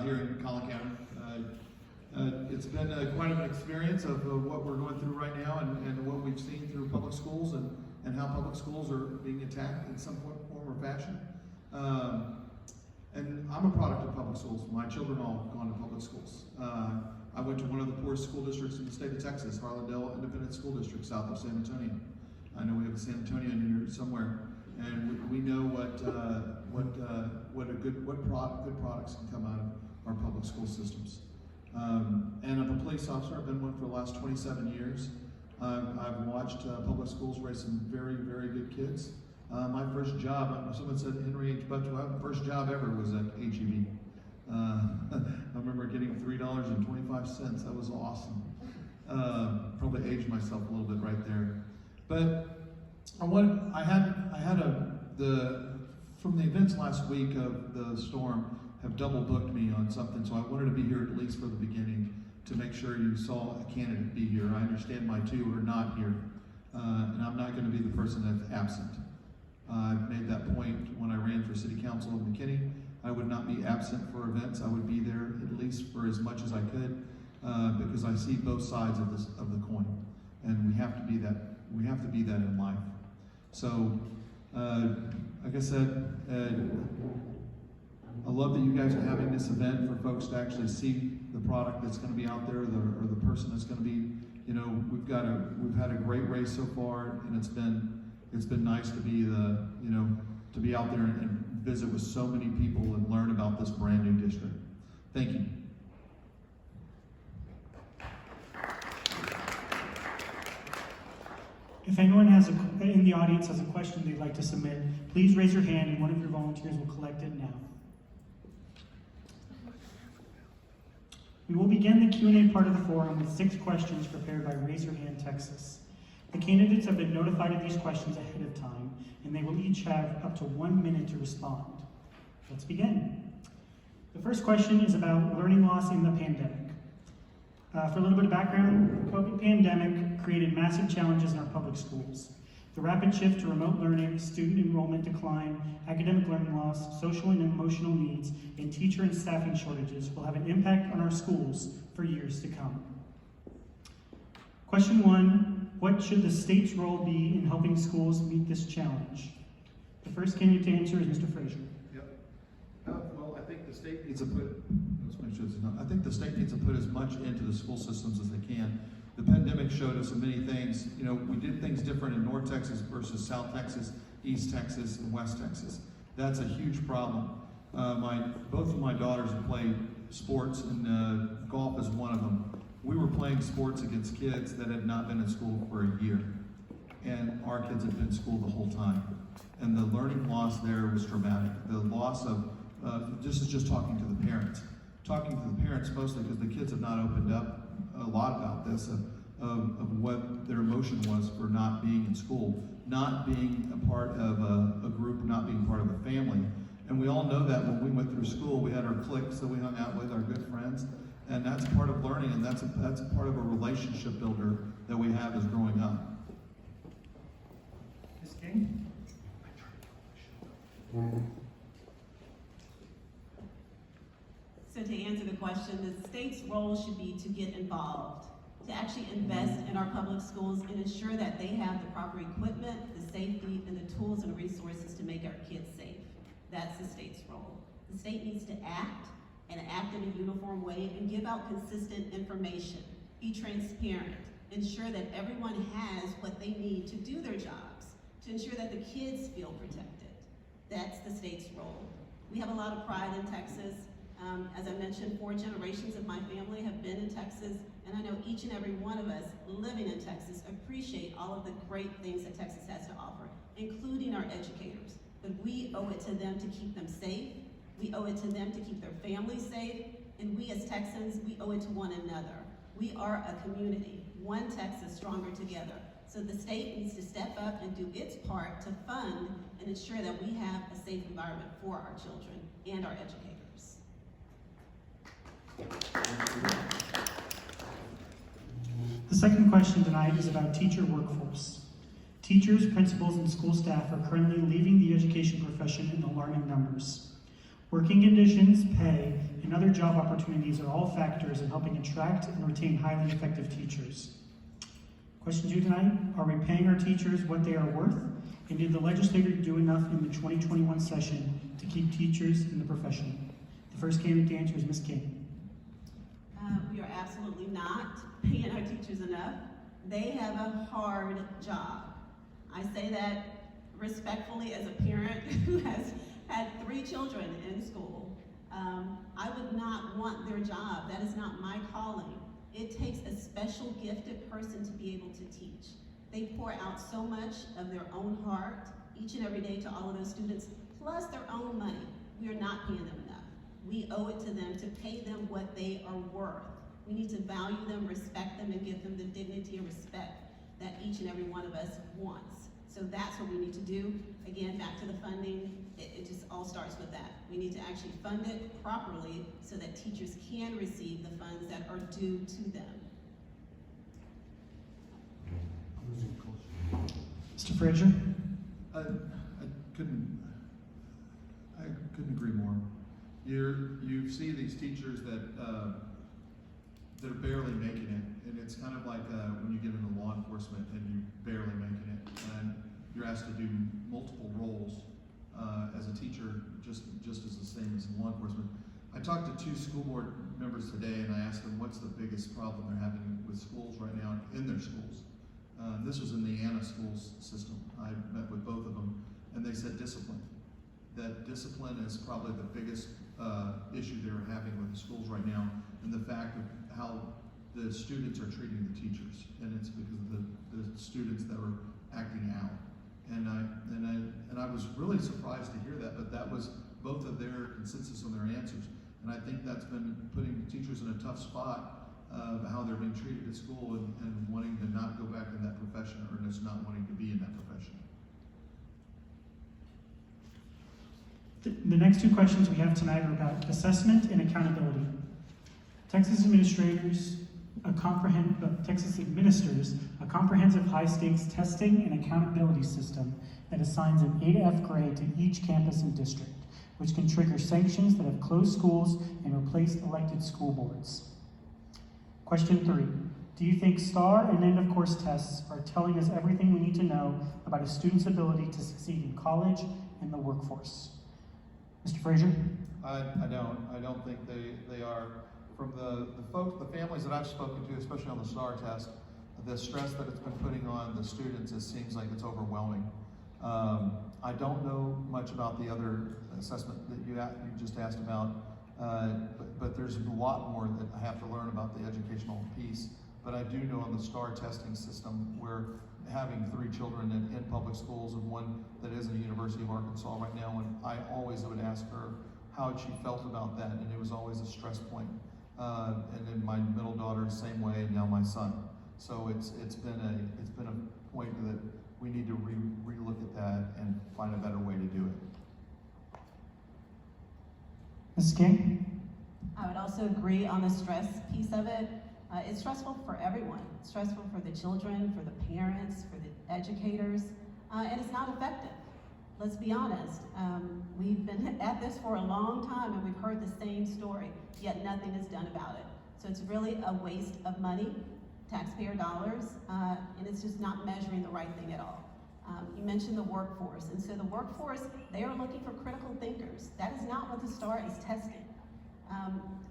here in Collin County. It's been quite an experience of what we're going through right now and what we've seen through public schools and how public schools are being attacked in some form or fashion. And I'm a product of public schools. My children all have gone to public schools. I went to one of the poorest school districts in the state of Texas, Harlandale Independent School District, south of San Antonio. I know we have a San Antonio in here somewhere, and we know what good products can come out of our public school systems. And I'm a police officer. I've been one for the last 27 years. I've watched public schools raise some very, very good kids. My first job, someone said Henry H. Butler, my first job ever was at HEB. I remember getting $3.25. That was awesome. Probably aged myself a little bit right there. But from the events last week of the storm have double booked me on something, so I wanted to be here at least for the beginning to make sure you saw a candidate be here. I understand my two are not here, and I'm not going to be the person that's absent. I made that point when I ran for city council in McKinney. I would not be absent for events. I would be there at least for as much as I could, because I see both sides of the coin, and we have to be that. We have to be that in life. So, like I said, I love that you guys are having this event for folks to actually see the product that's going to be out there, or the person that's going to be. You know, we've had a great race so far, and it's been nice to be to be out there and visit with so many people and learn about this brand new district. Thank you. If anyone in the audience has a question they'd like to submit, please raise your hand and one of your volunteers will collect it now. We will begin the Q&A part of the forum with 6 questions prepared by Raise Your Hand Texas. The candidates have been notified of these questions ahead of time, and they will each have up to 1 minute to respond. Let's begin. The first question is about learning loss in the pandemic. For a little bit of background, the COVID pandemic created massive challenges in our public schools. The rapid shift to remote learning, student enrollment decline, academic learning loss, social and emotional needs, and teacher and staffing shortages will have an impact on our schools for years to come. Question 1, what should the state's role be in helping schools meet this challenge? The first candidate to answer is Mr. Frazier. Yep. Well, I think the state needs to put, let's make sure it's enough. I think the state needs to put as much into the school systems as they can. The pandemic showed us many things. You know, we did things different in North Texas versus South Texas, East Texas, and West Texas. That's a huge problem. Both of my daughters have played sports, and golf is one of them. We were playing sports against kids that had not been in school for a year, and our kids had been in school the whole time. And the learning loss there was dramatic. The loss of, this is just talking to the parents. Talking to the parents mostly because the kids have not opened up a lot about this, of what their emotion was for not being in school, not being a part of a group, not being part of a family. And we all know that when we went through school, we had our cliques that we hung out with, our good friends, and that's part of learning, and that's part of a relationship builder that we have as growing up. Ms. King? So to answer the question, the state's role should be to get involved, to actually invest in our public schools and ensure that they have the proper equipment, the safety, and the tools and resources to make our kids safe. That's the state's role. The state needs to act and act in a uniform way and give out consistent information, be transparent, ensure that everyone has what they need to do their jobs, to ensure that the kids feel protected. That's the state's role. We have a lot of pride in Texas. As I mentioned, 4 generations of my family have been in Texas, and I know each and every one of us living in Texas appreciate all of the great things that Texas has to offer, including our educators. But we owe it to them to keep them safe. We owe it to them to keep their families safe. And we as Texans, we owe it to one another. We are a community, one Texas stronger together. So the state needs to step up and do its part to fund and ensure that we have a safe environment for our children and our educators. The second question tonight is about teacher workforce. Teachers, principals, and school staff are currently leaving the education profession in alarming numbers. Working conditions, pay, and other job opportunities are all factors in helping attract and retain highly effective teachers. Question 2 tonight, are we paying our teachers what they are worth? And did the legislator do enough in the 2021 session to keep teachers in the profession? The first candidate to answer is Ms. King. We are absolutely not paying our teachers enough. They have a hard job. I say that respectfully as a parent who has had 3 children in school. I would not want their job. That is not my calling. It takes a special gifted person to be able to teach. They pour out so much of their own heart each and every day to all of those students, plus their own money. We are not paying them enough. We owe it to them to pay them what they are worth. We need to value them, respect them, and give them the dignity and respect that each and every one of us wants. So that's what we need to do. Again, back to the funding, it just all starts with that. We need to actually fund it properly so that teachers can receive the funds that are due to them. Mr. Frazier? I couldn't agree more. You see these teachers that are barely making it, and it's kind of like when you get into law enforcement and you're barely making it, and you're asked to do multiple roles as a teacher, just as the same as in law enforcement. I talked to 2 school board members today, and I asked them what's the biggest problem they're having with schools right now in their schools. This was in the Anna schools system. I met with both of them, and they said discipline. That discipline is probably the biggest issue they're having with the schools right now, and the fact of how the students are treating the teachers, and it's because of the students that were acting out. And I was really surprised to hear that, but that was both of their consensus on their answers. And I think that's been putting teachers in a tough spot of how they're being treated at school and wanting to not go back in that profession, or just not wanting to be in that profession. The next 2 questions we have tonight are about assessment and accountability. Texas administers a comprehensive high-stakes testing and accountability system that assigns an A to F grade to each campus and district, which can trigger sanctions that have closed schools and replaced elected school boards. Question 3. Do you think STAR and end of course tests are telling us everything we need to know about a student's ability to succeed in college and the workforce? Mr. Frazier? I don't think they are. From the families that I've spoken to, especially on the STAR test, the stress that it's been putting on the students, it seems like it's overwhelming. I don't know much about the other assessment that you just asked about, but there's a lot more that I have to learn about the educational piece. But I do know on the STAR testing system, we're having 3 children in public schools and one that is in the University of Arkansas right now, and I always would ask her how she felt about that, and it was always a stress point. And then my middle daughter, same way, and now my son. So it's been a point that we need to re-look at that and find a better way to do it. Ms. King? I would also agree on the stress piece of it. It's stressful for everyone. It's stressful for the children, for the parents, for the educators, and it's not effective. Let's be honest. We've been at this for a long time and we've heard the same story, yet nothing is done about it. So it's really a waste of money, taxpayer dollars, and it's just not measuring the right thing at all. You mentioned the workforce, and so the workforce, they are looking for critical thinkers. That is not what the STAR is testing.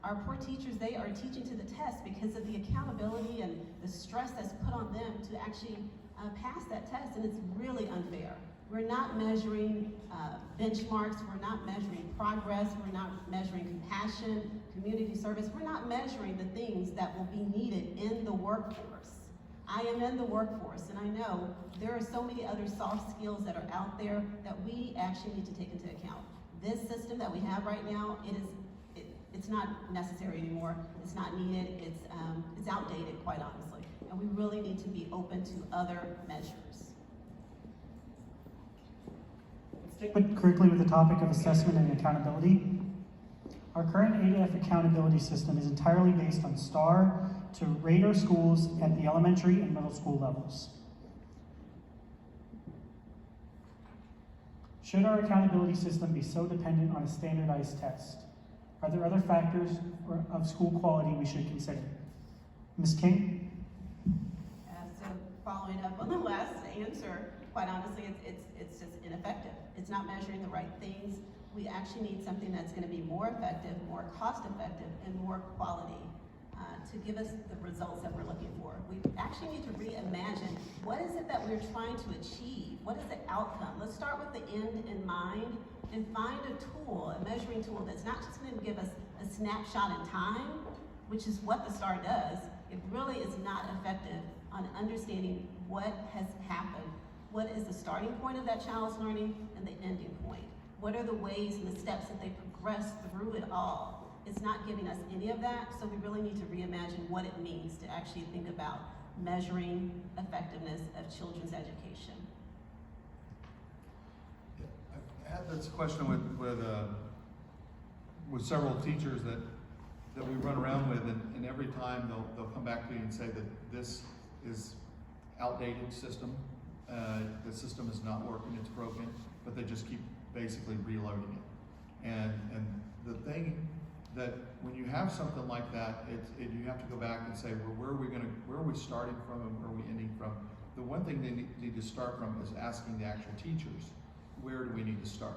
Our poor teachers, they are teaching to the test because of the accountability and the stress that's put on them to actually pass that test, and it's really unfair. We're not measuring benchmarks, we're not measuring progress, we're not measuring compassion, community service, we're not measuring the things that will be needed in the workforce. I am in the workforce, and I know there are so many other soft skills that are out there that we actually need to take into account. This system that we have right now, it's not necessary anymore, it's not needed, it's outdated, quite honestly, and we really need to be open to other measures. Stick quickly with the topic of assessment and accountability. Our current A to F accountability system is entirely based on STAR to rate our schools at the elementary and middle school levels. Should our accountability system be so dependent on a standardized test? Are there other factors of school quality we should consider? Ms. King? So following up on the last answer, quite honestly, it's just ineffective. It's not measuring the right things. We actually need something that's going to be more effective, more cost-effective, and more quality to give us the results that we're looking for. We actually need to reimagine what is it that we're trying to achieve? What is the outcome? Let's start with the end in mind and find a tool, a measuring tool that's not just going to give us a snapshot in time, which is what the STAR does. It really is not effective on understanding what has happened. What is the starting point of that child's learning and the ending point? What are the ways and the steps that they progress through it all? It's not giving us any of that, so we really need to reimagine what it means to actually think about measuring effectiveness of children's education. I had this question with several teachers that we run around with, and every time they'll come back to you and say that this is outdated system, the system is not working, it's broken, but they just keep basically reloading it. And the thing that when you have something like that, you have to go back and say, well, where are we starting from and where are we ending from? The one thing they need to start from is asking the actual teachers, where do we need to start?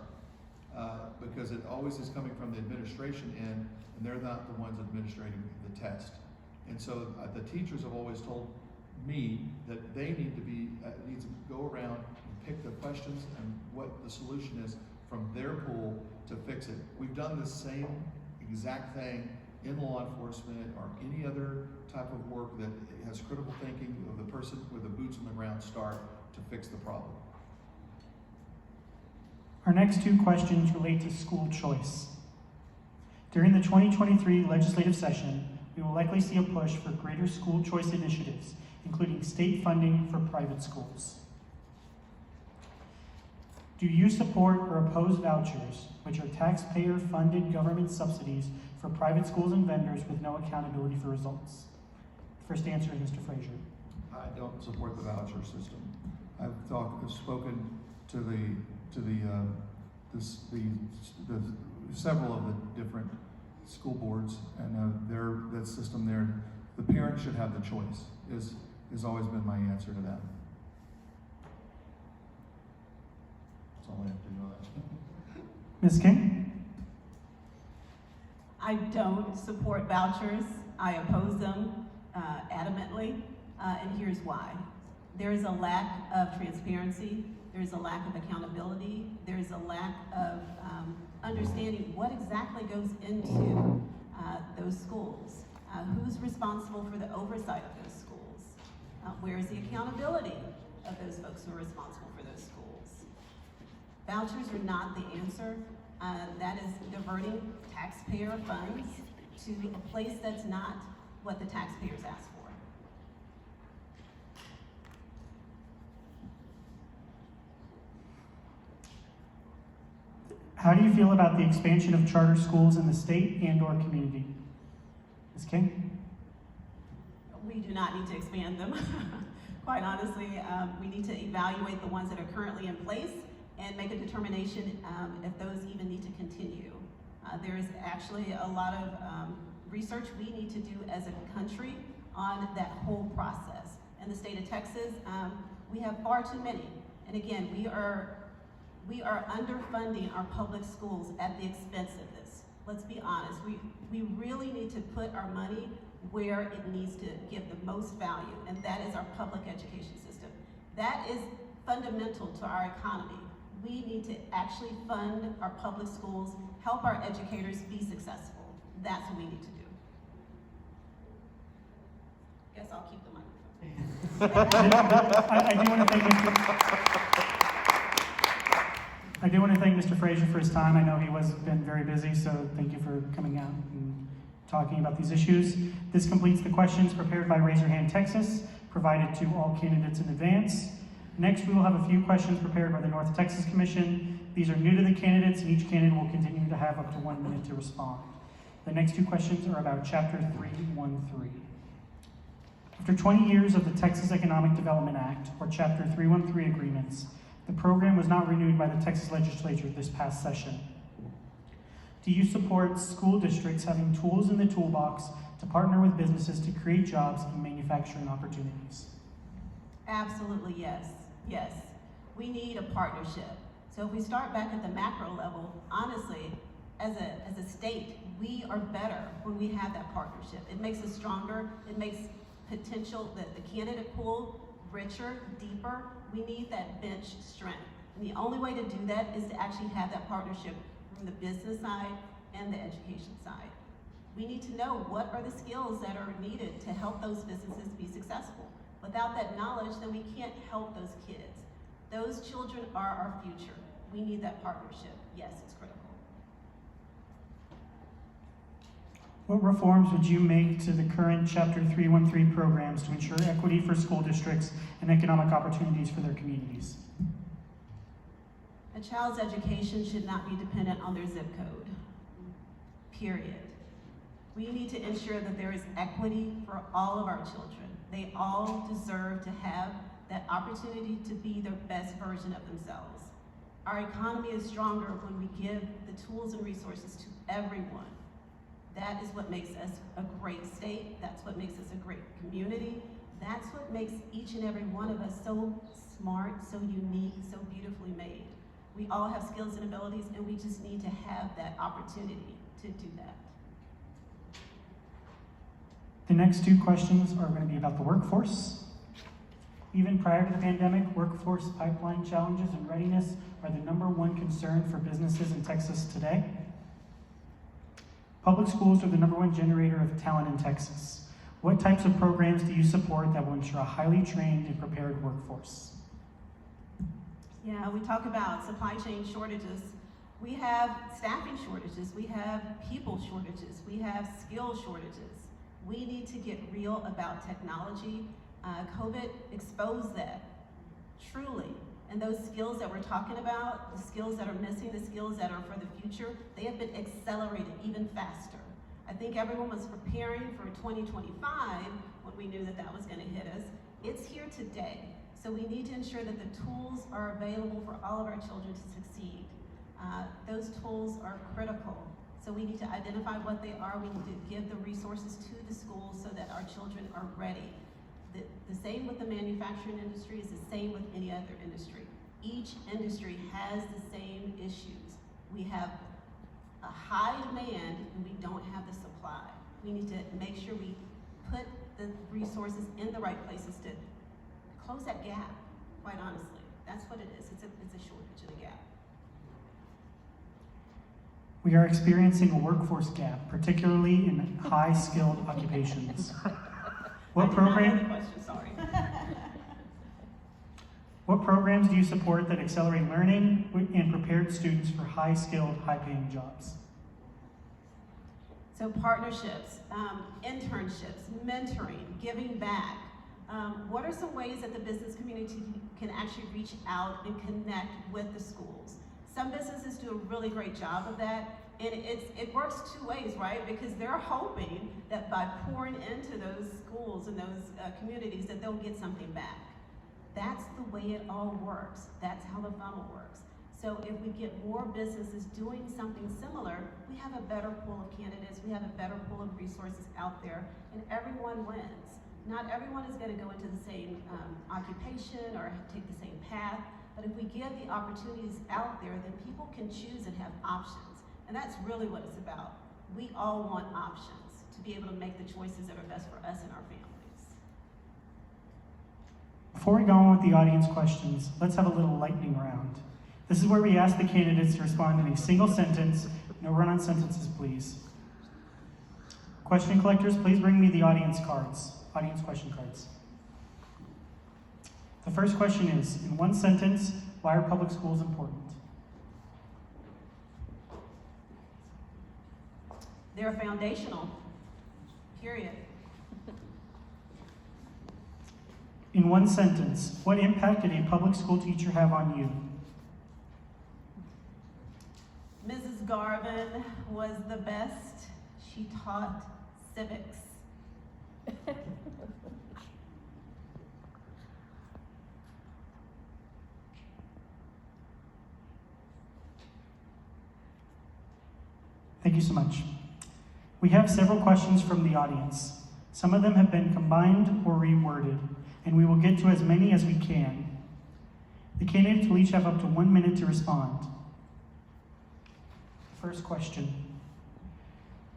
Because it always is coming from the administration end, and they're not the ones administrating the test. And so the teachers have always told me that they need to go around and pick the questions and what the solution is from their pool to fix it. We've done the same exact thing in law enforcement or any other type of work that has critical thinking of the person with the boots on the ground start to fix the problem. Our next two questions relate to school choice. During the 2023 legislative session, we will likely see a push for greater school choice initiatives, including state funding for private schools. Do you support or oppose vouchers, which are taxpayer-funded government subsidies for private schools and vendors with no accountability for results? First answer is Mr. Frazier. I don't support the voucher system. I've spoken to several of the different school boards, and that system there, the parent should have the choice. Has always been my answer to that. That's all I have to do on that. Ms. King? I don't support vouchers. I oppose them adamantly, and here's why. There is a lack of transparency. There is a lack of accountability. There is a lack of understanding what exactly goes into those schools. Who's responsible for the oversight of those schools? Where is the accountability of those folks who are responsible for those schools? Vouchers are not the answer. That is diverting taxpayer funds to a place that's not what the taxpayers asked for. How do you feel about the expansion of charter schools in the state and/or community? Ms. King? We do not need to expand them. Quite honestly, we need to evaluate the ones that are currently in place and make a determination if those even need to continue. There is actually a lot of research we need to do as a country on that whole process. In the state of Texas, we have far too many. And again, we are underfunding our public schools at the expense of this. Let's be honest, we really need to put our money where it needs to give the most value, and that is our public education system. That is fundamental to our economy. We need to actually fund our public schools, help our educators be successful. That's what we need to do. Guess I'll keep the microphone. I do want to thank Mr. Frazier for his time. I know he was been very busy, so thank you for coming out and talking about these issues. This completes the questions prepared by Raise Your Hand Texas, provided to all candidates in advance. Next, we will have a few questions prepared by the North Texas Commission. These are new to the candidates, and each candidate will continue to have up to 1 minute to respond. The next two questions are about Chapter 313. After 20 years of the Texas Economic Development Act, or Chapter 313 agreements, the program was not renewed by the Texas Legislature this past session. Do you support school districts having tools in the toolbox to partner with businesses to create jobs and manufacturing opportunities? Absolutely, yes. Yes. We need a partnership. So if we start back at the macro level, honestly, as a state, we are better when we have that partnership. It makes us stronger. It makes potential, the candidate pool, richer, deeper. We need that bench strength. And the only way to do that is to actually have that partnership from the business side and the education side. We need to know what are the skills that are needed to help those businesses be successful. Without that knowledge, then we can't help those kids. Those children are our future. We need that partnership. Yes, it's critical. What reforms would you make to the current Chapter 313 programs to ensure equity for school districts and economic opportunities for their communities? A child's education should not be dependent on their zip code, period. We need to ensure that there is equity for all of our children. They all deserve to have that opportunity to be their best version of themselves. Our economy is stronger when we give the tools and resources to everyone. That is what makes us a great state. That's what makes us a great community. That's what makes each and every one of us so smart, so unique, so beautifully made. We all have skills and abilities, and we just need to have that opportunity to do that. The next two questions are going to be about the workforce. Even prior to the pandemic, workforce pipeline challenges and readiness are the #1 concern for businesses in Texas today. Public schools are the #1 generator of talent in Texas. What types of programs do you support that will ensure a highly trained and prepared workforce? Yeah, we talk about supply chain shortages. We have staffing shortages. We have people shortages. We have skill shortages. We need to get real about technology. COVID exposed that, truly. And those skills that we're talking about, the skills that are missing, the skills that are for the future, they have been accelerated even faster. I think everyone was preparing for 2025 when we knew that that was going to hit us. It's here today. So we need to ensure that the tools are available for all of our children to succeed. Those tools are critical. So we need to identify what they are. We need to give the resources to the schools so that our children are ready. The same with the manufacturing industry is the same with any other industry. Each industry has the same issues. We have a high demand and we don't have the supply. We need to make sure we put the resources in the right places to close that gap, quite honestly. That's what it is. It's a shortage and a gap. We are experiencing a workforce gap, particularly in high-skilled occupations. What programs do you support that accelerate learning and prepared students for high-skilled, high-paying jobs? So partnerships, internships, mentoring, giving back. What are some ways that the business community can actually reach out and connect with the schools? Some businesses do a really great job of that. And it works two ways, right? Because they're hoping that by pouring into those schools and those communities that they'll get something back. That's the way it all works. That's how the funnel works. So if we get more businesses doing something similar, we have a better pool of candidates, we have a better pool of resources out there, and everyone wins. Not everyone is going to go into the same occupation or take the same path, but if we give the opportunities out there, then people can choose and have options. And that's really what it's about. We all want options to be able to make the choices that are best for us and our families. Before we go on with the audience questions, let's have a little lightning round. This is where we ask the candidates to respond in a single sentence. No run-on sentences, please. Question collectors, please bring me the audience cards, audience question cards. The first question is, in one sentence, why are public schools important? They're foundational, period. In one sentence, what impact did a public school teacher have on you? Mrs. Garvin was the best. She taught civics. Thank you so much. We have several questions from the audience. Some of them have been combined or reworded, and we will get to as many as we can. The candidates will each have up to 1 minute to respond. First question.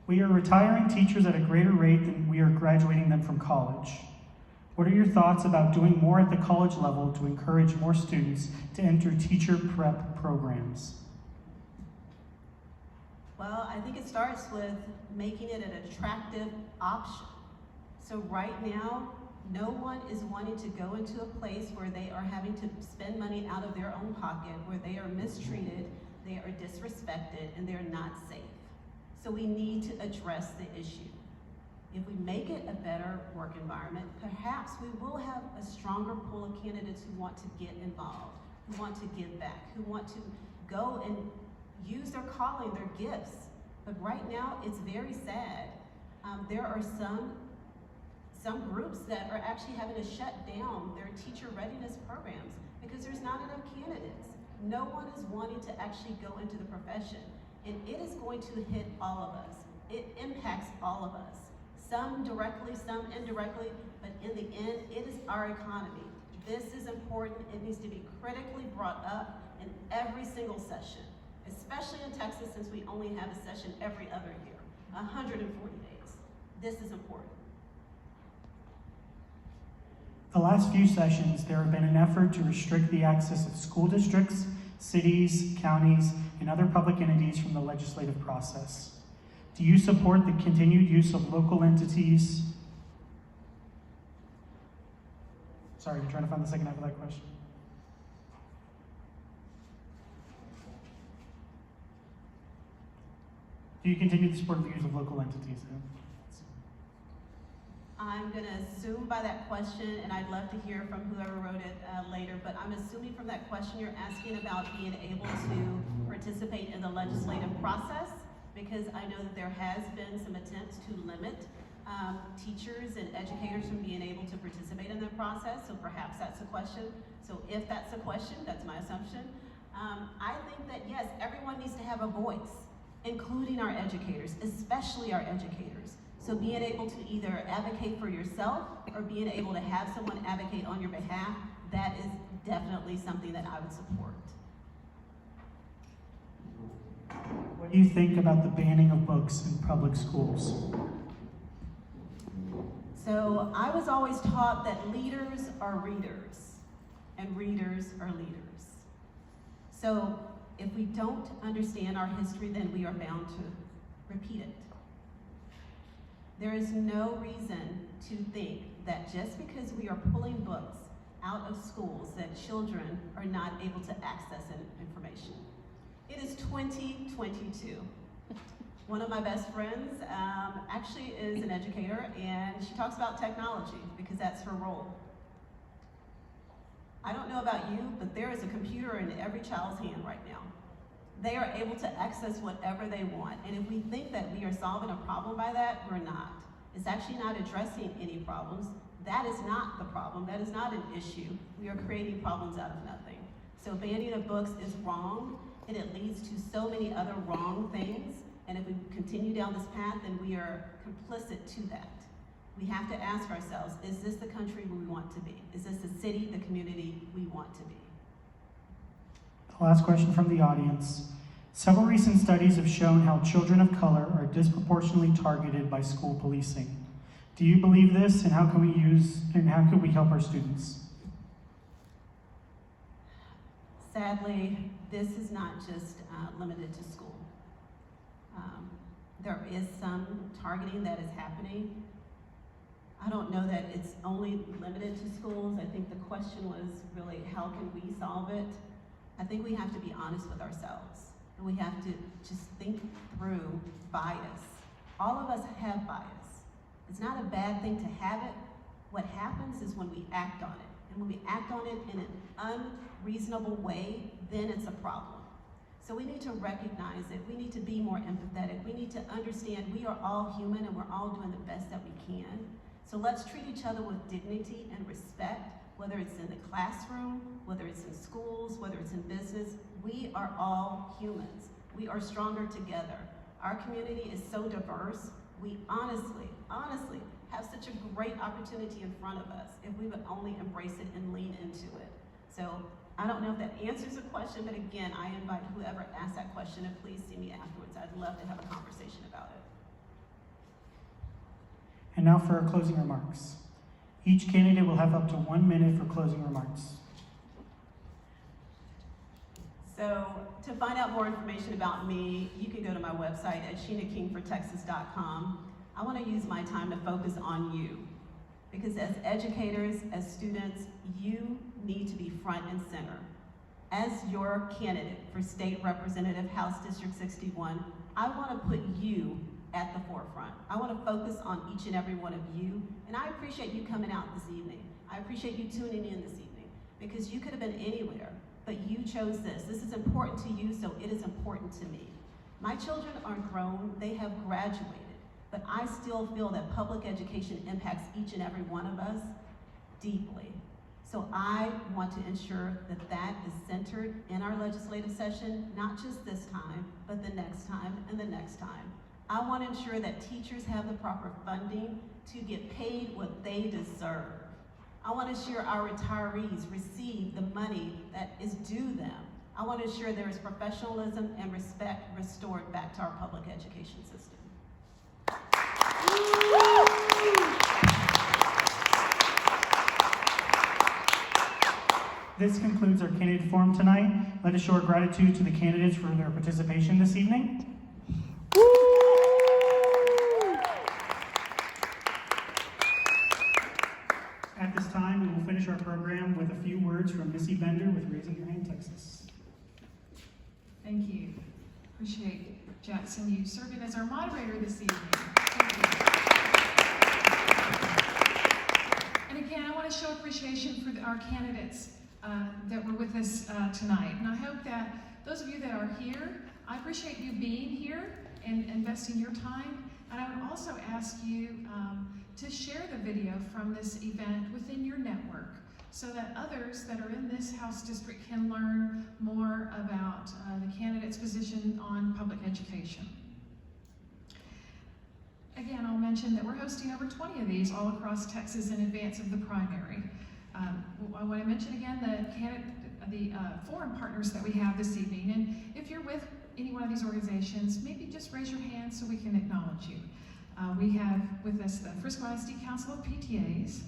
We are retiring teachers at a greater rate than we are graduating them from college. What are your thoughts about doing more at the college level to encourage more students to enter teacher prep programs? Well, I think it starts with making it an attractive option. So right now, no one is wanting to go into a place where they are having to spend money out of their own pocket, where they are mistreated, they are disrespected, and they're not safe. So we need to address the issue. If we make it a better work environment, perhaps we will have a stronger pool of candidates who want to get involved, who want to give back, who want to go and use their calling, their gifts. But right now, it's very sad. There are some groups that are actually having to shut down their teacher readiness programs because there's not enough candidates. No one is wanting to actually go into the profession. And it is going to hit all of us. It impacts all of us. Some directly, some indirectly, but in the end, it is our economy. This is important. It needs to be critically brought up in every single session, especially in Texas since we only have a session every other year, 140 days. This is important. The last few sessions, there have been an effort to restrict the access of school districts, cities, counties, and other public entities from the legislative process. Do you support the continued use of local entities? Sorry, I'm trying to find the second half of that question. Do you continue to support the use of local entities? I'm going to assume by that question, and I'd love to hear from whoever wrote it later, but I'm assuming from that question you're asking about being able to participate in the legislative process, because I know that there has been some attempts to limit teachers and educators from being able to participate in the process, so perhaps that's a question. So if that's a question, that's my assumption. I think that yes, everyone needs to have a voice, including our educators, especially our educators. So being able to either advocate for yourself or being able to have someone advocate on your behalf, that is definitely something that I would support. What do you think about the banning of books in public schools? So I was always taught that leaders are readers and readers are leaders. So if we don't understand our history, then we are bound to repeat it. There is no reason to think that just because we are pulling books out of schools that children are not able to access information. It is 2022. One of my best friends actually is an educator, and she talks about technology because that's her role. I don't know about you, but there is a computer in every child's hand right now. They are able to access whatever they want. And if we think that we are solving a problem by that, we're not. It's actually not addressing any problems. That is not the problem. That is not an issue. We are creating problems out of nothing. So banning of books is wrong, and it leads to so many other wrong things. And if we continue down this path, then we are complicit to that. We have to ask ourselves, is this the country we want to be? Is this the city, the community we want to be? The last question from the audience. Several recent studies have shown how children of color are disproportionately targeted by school policing. Do you believe this, and how can we help our students? Sadly, this is not just limited to school. There is some targeting that is happening. I don't know that it's only limited to schools. I think the question was really, how can we solve it? I think we have to be honest with ourselves. And we have to just think through bias. All of us have bias. It's not a bad thing to have it. What happens is when we act on it. And when we act on it in an unreasonable way, then it's a problem. So we need to recognize it. We need to be more empathetic. We need to understand we are all human and we're all doing the best that we can. So let's treat each other with dignity and respect, whether it's in the classroom, whether it's in schools, whether it's in business. We are all humans. We are stronger together. Our community is so diverse. We honestly have such a great opportunity in front of us if we would only embrace it and lean into it. So I don't know if that answers the question, but again, I invite whoever asked that question to please see me afterwards. I'd love to have a conversation about it. And now for our closing remarks. Each candidate will have up to 1 minute for closing remarks. So to find out more information about me, you can go to my website at sheenakingfortexas.com. I want to use my time to focus on you, because as educators, as students, you need to be front and center. As your candidate for State Representative House District 61, I want to put you at the forefront. I want to focus on each and every one of you, and I appreciate you coming out this evening. I appreciate you tuning in this evening, because you could have been anywhere, but you chose this. This is important to you, so it is important to me. My children are grown, they have graduated, but I still feel that public education impacts each and every one of us deeply. So I want to ensure that that is centered in our legislative session, not just this time, but the next time and the next time. I want to ensure that teachers have the proper funding to get paid what they deserve. I want to ensure our retirees receive the money that is due them. I want to ensure there is professionalism and respect restored back to our public education system. This concludes our candidate forum tonight. Let us show our gratitude to the candidates for their participation this evening. At this time, we will finish our program with a few words from Missy Bender with Raising Your Hand, Texas. Thank you. Appreciate, Jackson, you serving as our moderator this evening. Thank you. And again, I want to show appreciation for our candidates that were with us tonight. And I hope that those of you that are here, I appreciate you being here and investing your time. And I would also ask you to share the video from this event within your network, so that others that are in this House district can learn more about the candidate's position on public education. Again, I'll mention that we're hosting over 20 of these all across Texas in advance of the primary. I want to mention again the forum partners that we have this evening, and if you're with any one of these organizations, maybe just raise your hand so we can acknowledge you. We have with us the Frisco ISD Council of PTAs.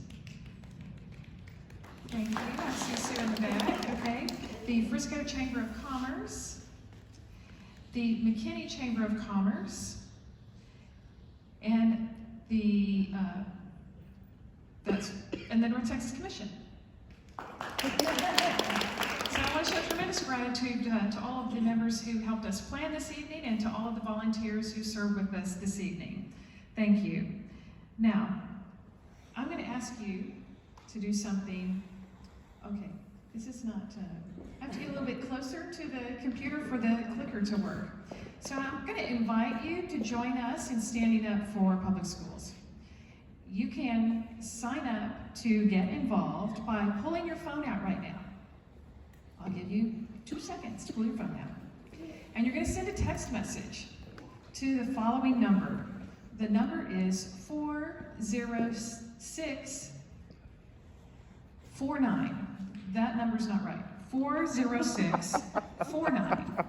Thank you. I see Sue in the back. Okay. The Frisco Chamber of Commerce, the McKinney Chamber of Commerce, and the North Texas Commission. So I want to show tremendous gratitude to all of the members who helped us plan this evening and to all of the volunteers who served with us this evening. Thank you. Now, I'm going to ask you to do something. Okay, this is not, I have to get a little bit closer to the computer for the clicker to work. So I'm going to invite you to join us in standing up for public schools. You can sign up to get involved by pulling your phone out right now. I'll give you 2 seconds to pull your phone out. And you're going to send a text message to the following number. The number is 40649. That number's not right. 40649.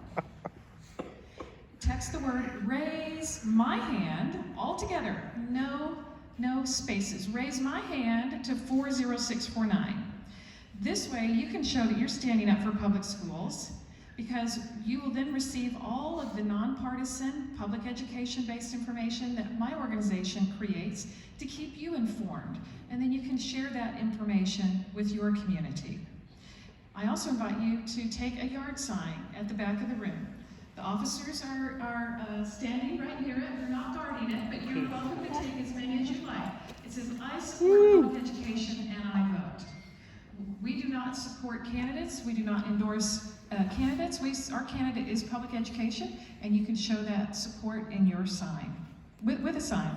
Text the word raise my hand all together. No spaces. Raise my hand to 40649. This way you can show that you're standing up for public schools, because you will then receive all of the nonpartisan public education-based information that my organization creates to keep you informed, and then you can share that information with your community. I also invite you to take a yard sign at the back of the room. The officers are standing right near it. They're not guarding it, but you're welcome to take as many as you like. It says, I support public education and I vote. We do not support candidates. We do not endorse candidates. Our candidate is public education, and you can show that support in your sign, with a sign.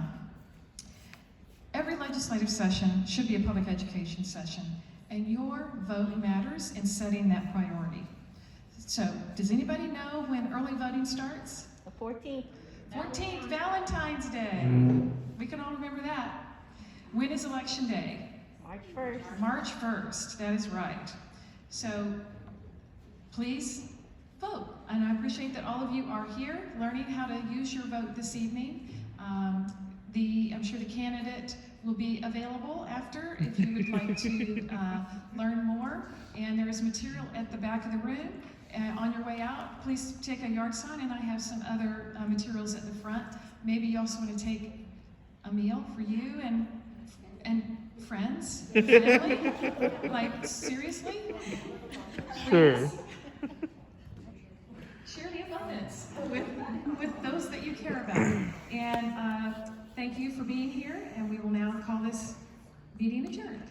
Every legislative session should be a public education session, and your vote matters in setting that priority. So, does anybody know when early voting starts? The 14th. 14th, Valentine's Day. We can all remember that. When is Election Day? March 1st. March 1st, that is right. So please vote. And I appreciate that all of you are here learning how to use your vote this evening. I'm sure the candidate will be available after if you would like to learn more. And there is material at the back of the room. On your way out, please take a yard sign, and I have some other materials at the front. Maybe you also want to take a meal for you and friends, family. Like, seriously? Sure. Share the abundance with those that you care about. And thank you for being here, and we will now call this meeting adjourned.